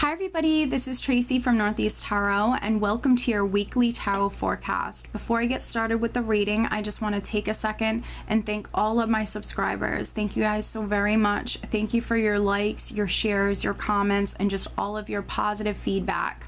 Hi everybody, this is Tracy from Northeast Tarot and welcome to your weekly tarot forecast. Before I get started with the reading, I just want to take a second and thank all of my subscribers. Thank you guys so very much. Thank you for your likes, your shares, your comments, and just all of your positive feedback.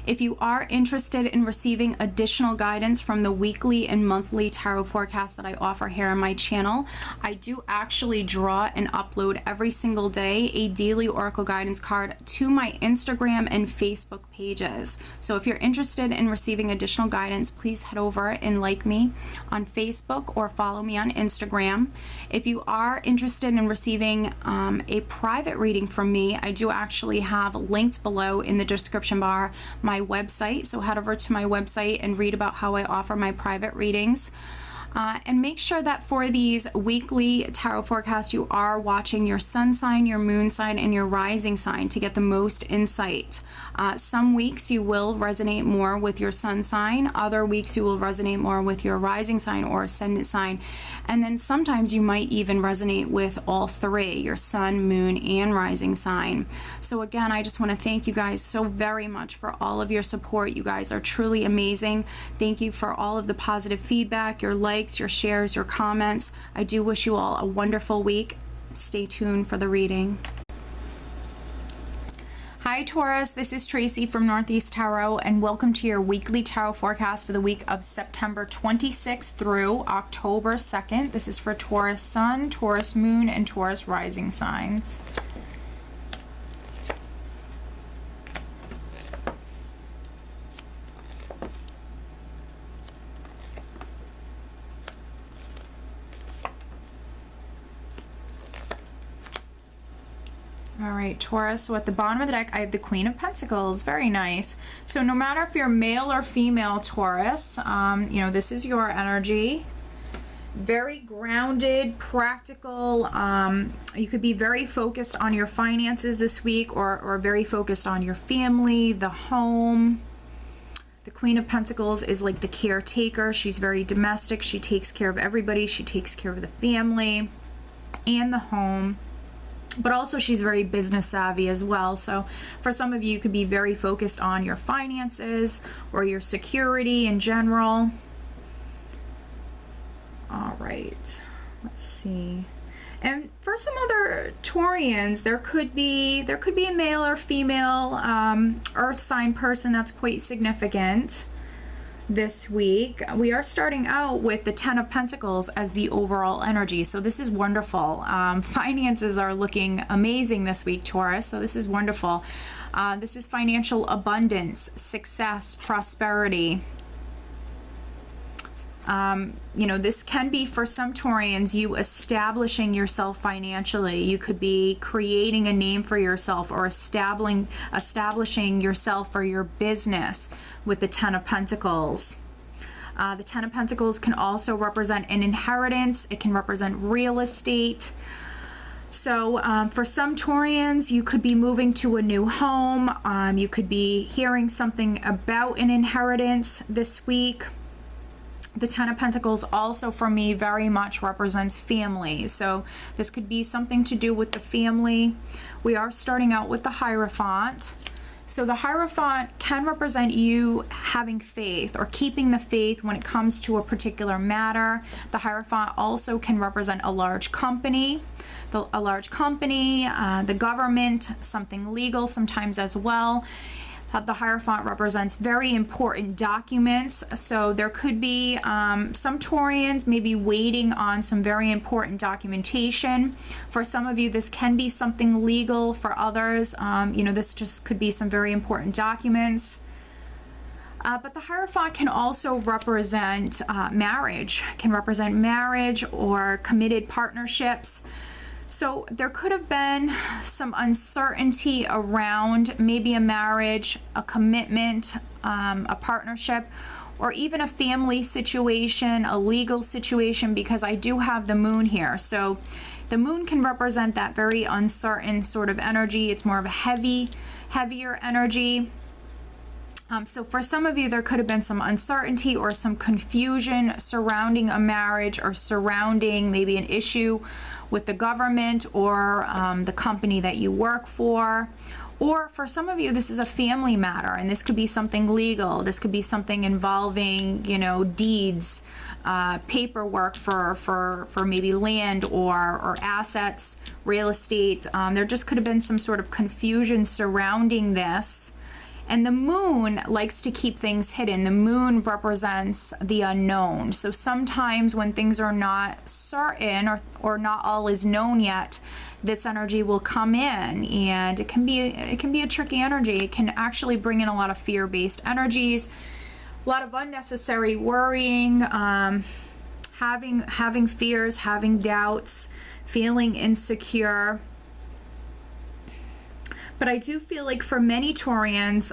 If you are interested in receiving additional guidance from the weekly and monthly tarot forecast that I offer here on my channel, I do actually draw and upload every single day a daily oracle guidance card to my Instagram and Facebook pages. So if you're interested in receiving additional guidance, please head over and like me on Facebook or follow me on Instagram. If you are interested in receiving a private reading from me, I do actually have linked below in the description bar my website, so head over to my website and read about how I offer my private readings. And make sure that for these weekly tarot forecasts you are watching your sun sign, your moon sign, and your rising sign to get the most insight. Some weeks you will resonate more with your sun sign, other weeks you will resonate more with your rising sign or ascendant sign, and then sometimes you might even resonate with all three, your sun, moon, and rising sign. So again, I just want to thank you guys so very much for all of your support. You guys are truly amazing. Thank you for all of the positive feedback, your likes, your shares, your comments. I do wish you all a wonderful week. Stay tuned for the reading. Hi Taurus, this is Tracy from Northeast Tarot and welcome to your weekly tarot forecast for the week of September 26th through October 2nd. This is for Taurus Sun, Taurus Moon, and Taurus Rising signs. All right, Taurus, so at the bottom of the deck, I have the Queen of Pentacles. Very nice. So no matter if you're male or female, Taurus, you know, this is your energy. Very grounded, practical. You could be very focused on your finances this week or very focused on your family, the home. The Queen of Pentacles is like the caretaker. She's very domestic. She takes care of everybody. She takes care of the family and the home. But also she's very business savvy as well. So for some of you could be very focused on your finances or your security in general. All right, let's see. And for some other Taurians, there could be a male or female earth sign person that's quite significant this week. We are starting out with the Ten of Pentacles as the overall energy, so this is wonderful. Finances are looking amazing this week, Taurus, so this is wonderful. This is financial abundance, success, prosperity. You know, this can be for some Taurians you establishing yourself financially. You could be creating a name for yourself or establishing yourself for your business with the Ten of Pentacles. The Ten of Pentacles can also represent an inheritance. It can represent real estate. So for some Taurians, you could be moving to a new home. You could be hearing something about an inheritance this week. The Ten of Pentacles also for me very much represents family. So this could be something to do with the family. We are starting out with the Hierophant. So the Hierophant can represent you having faith or keeping the faith when it comes to a particular matter. The Hierophant also can represent a large company. The government, something legal sometimes as well. The Hierophant represents very important documents, so there could be some Taurians maybe waiting on some very important documentation. For some of you, this can be something legal. For others, you know, this just could be some very important documents. But the Hierophant can also represent marriage, or committed partnerships. So there could have been some uncertainty around maybe a marriage, a commitment, a partnership, or even a family situation, a legal situation, because I do have the moon here. So the moon can represent that very uncertain sort of energy. It's more of a heavier energy. So for some of you, there could have been some uncertainty or some confusion surrounding a marriage or surrounding maybe an issue with the government or the company that you work for. Or for some of you, this is a family matter, and this could be something legal. This could be something involving, you know, deeds, paperwork for maybe land or assets, real estate. There just could have been some sort of confusion surrounding this. And the moon likes to keep things hidden. The moon represents the unknown. So sometimes when things are not certain or not all is known yet, this energy will come in, and it can be a tricky energy. It can actually bring in a lot of fear-based energies, a lot of unnecessary worrying, having fears, having doubts, feeling insecure. But I do feel like for many Taurians,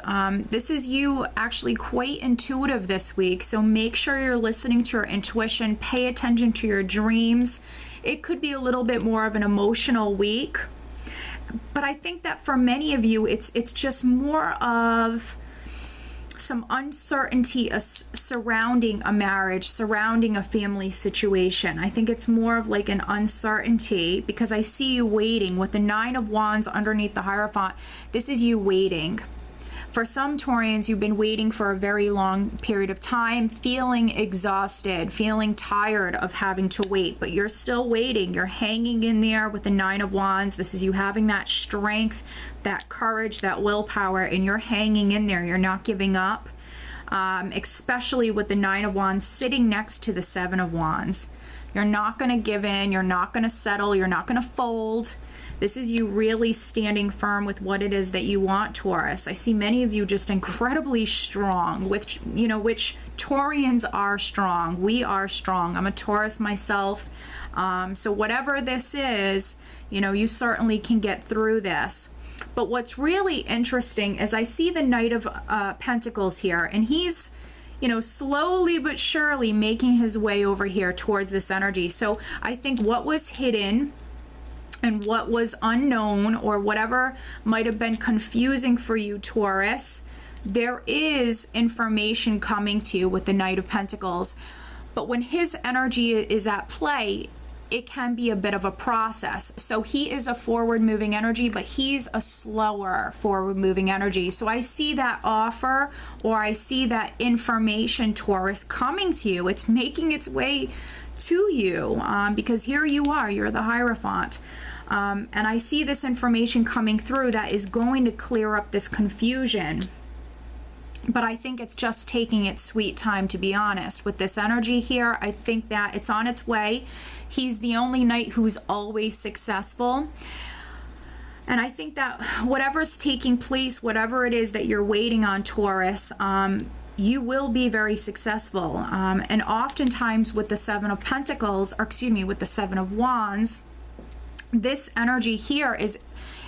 this is you actually quite intuitive this week. So make sure you're listening to your intuition. Pay attention to your dreams. It could be a little bit more of an emotional week. But I think that for many of you, it's just more of some uncertainty surrounding a marriage, surrounding a family situation. I think it's more of like an uncertainty, because I see you waiting with the 9 of Wands underneath the Hierophant. This is you waiting. For some Taurians, you've been waiting for a very long period of time, feeling exhausted, feeling tired of having to wait, but you're still waiting. You're hanging in there with the 9 of Wands. This is you having that strength, that courage, that willpower, and you're hanging in there. You're not giving up, especially with the 9 of Wands sitting next to the 7 of Wands. You're not going to give in. You're not going to settle. You're not going to fold. This is you really standing firm with what it is that you want, Taurus. I see many of you just incredibly strong, which Taurians are strong. We are strong. I'm a Taurus myself. So whatever this is, you certainly can get through this. But what's really interesting is I see the Knight of Pentacles here, and he's slowly but surely making his way over here towards this energy. So I think what was hidden and what was unknown, or whatever might have been confusing for you, Taurus, there is information coming to you with the Knight of Pentacles. But when his energy is at play, it can be a bit of a process. So he is a forward-moving energy, but he's a slower forward-moving energy. So I see that offer, or I see that information, Taurus, coming to you. It's making its way to you, because here you are, you're the Hierophant. And I see this information coming through that is going to clear up this confusion. But I think it's just taking its sweet time, to be honest. With this energy here, I think that it's on its way. He's the only knight who's always successful. And I think that whatever's taking place, whatever it is that you're waiting on, Taurus, you will be very successful. And oftentimes with the 7 of Pentacles, or excuse me, with the 7 of Wands, this energy here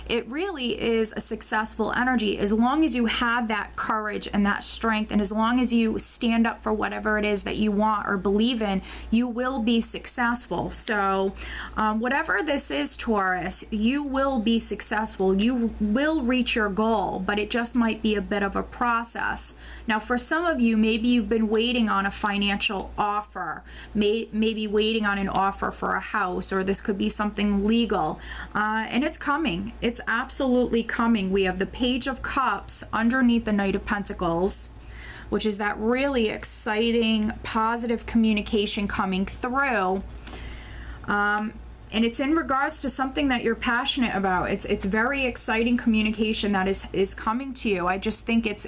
it really is a successful energy as long as you have that courage and that strength, and as long as you stand up for whatever it is that you want or believe in, you will be successful. So whatever this is, Taurus, you will be successful. You will reach your goal, but it just might be a bit of a process. Now for some of you, maybe you've been waiting on a financial offer, maybe waiting on an offer for a house, or this could be something legal, and it's coming. It's absolutely coming. We have the Page of Cups underneath the Knight of Pentacles, which is that really exciting, positive communication coming through. And it's in regards to something that you're passionate about. It's very exciting communication that is coming to you. I just think it's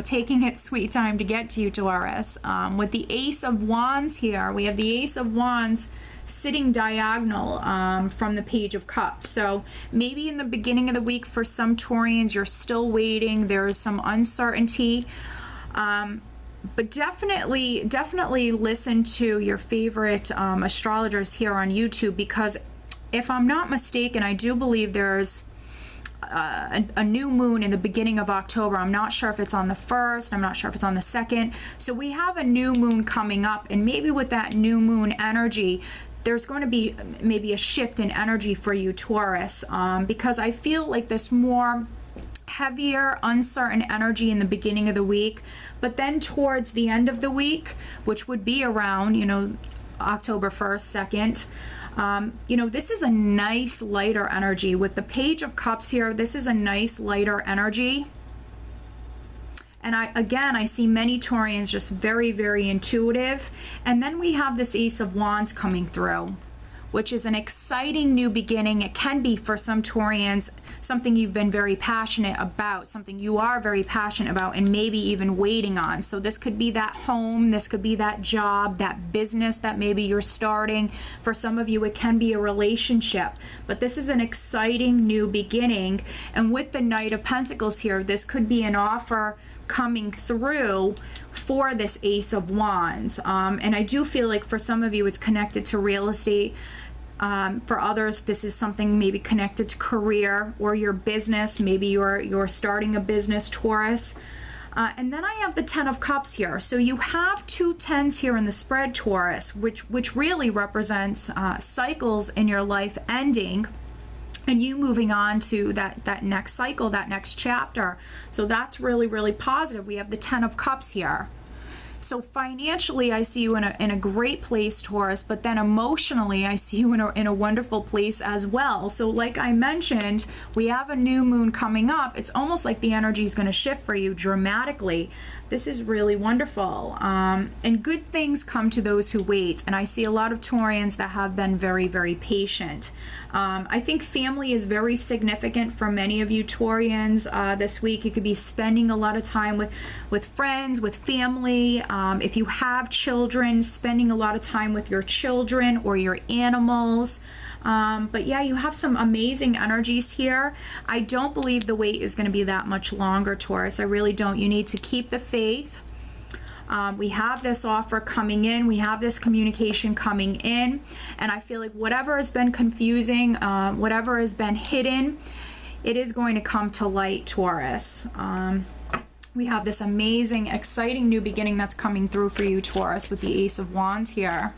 taking its sweet time to get to you, Taurus. With the Ace of Wands here, we have the Ace of Wands sitting diagonal from the Page of Cups. So maybe in the beginning of the week for some Taurians, you're still waiting. There's some uncertainty. But definitely listen to your favorite astrologers here on YouTube, because if I'm not mistaken, I do believe there's a new moon in the beginning of October. I'm not sure if it's on the 1st. I'm not sure if it's on the 2nd. So we have a new moon coming up, and maybe with that new moon energy, there's going to be maybe a shift in energy for you, Taurus, because I feel like this more heavier, uncertain energy in the beginning of the week, but then towards the end of the week, which would be around, you know, October 1st, 2nd, you know, this is a nice lighter energy. With the Page of Cups here, this is a nice lighter energy. And I see many Taurians just very, very intuitive. And then we have this Ace of Wands coming through, which is an exciting new beginning. It can be for some Taurians something you've been very passionate about, something you are very passionate about and maybe even waiting on. So this could be that home, this could be that job, that business that maybe you're starting. For some of you, it can be a relationship. But this is an exciting new beginning. And with the Knight of Pentacles here, this could be an offer coming through for this Ace of Wands. And I do feel like for some of you, it's connected to real estate. For others, this is something maybe connected to career or your business. Maybe you're starting a business, Taurus. And then I have the Ten of Cups here. So you have two tens here in the spread, Taurus, which really represents cycles in your life ending and you moving on to that next cycle, that next chapter. So that's really, really positive. We have the Ten of Cups here. So financially, I see you in a great place, Taurus, but then emotionally, I see you in a wonderful place as well. So like I mentioned, we have a new moon coming up. It's almost like the energy is going to shift for you dramatically. This is really wonderful. And good things come to those who wait. And I see a lot of Taurians that have been very, very patient. I think family is very significant for many of you Taurians this week. You could be spending a lot of time with friends, with family. If you have children, spending a lot of time with your children or your animals. But yeah, you have some amazing energies here. I don't believe the wait is going to be that much longer, Taurus. I really don't. You need to keep the faith. We have this offer coming in. We have this communication coming in. And I feel like whatever has been confusing, whatever has been hidden, it is going to come to light, Taurus. We have this amazing, exciting new beginning that's coming through for you, Taurus, with the Ace of Wands here.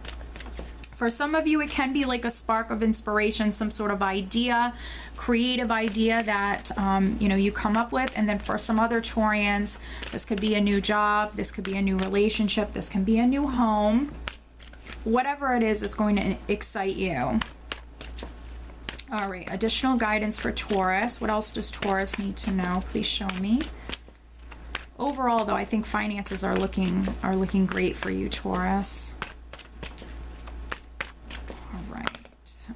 For some of you, it can be like a spark of inspiration, some sort of idea, creative idea that you know, you come up with. And then for some other Taurians, this could be a new job, this could be a new relationship, this can be a new home. Whatever it is, it's going to excite you. All right, additional guidance for Taurus. What else does Taurus need to know? Please show me. Overall, though, I think finances are looking great for you, Taurus.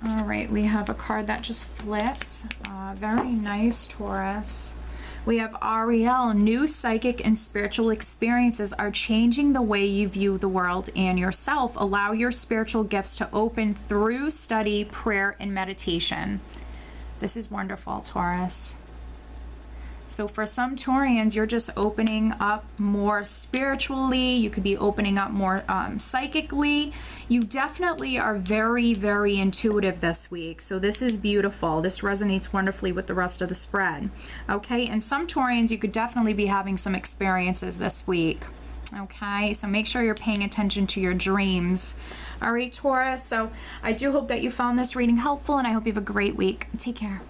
All right, we have a card that just flipped. Very nice, Taurus. We have Ariel. New psychic and spiritual experiences are changing the way you view the world and yourself. Allow your spiritual gifts to open through study, prayer, and meditation. This is wonderful, Taurus. So for some Taurians, you're just opening up more spiritually. You could be opening up more psychically. You definitely are very, very intuitive this week. So this is beautiful. This resonates wonderfully with the rest of the spread. Okay, and some Taurians, you could definitely be having some experiences this week. Okay, so make sure you're paying attention to your dreams. All right, Taurus, so I do hope that you found this reading helpful, and I hope you have a great week. Take care.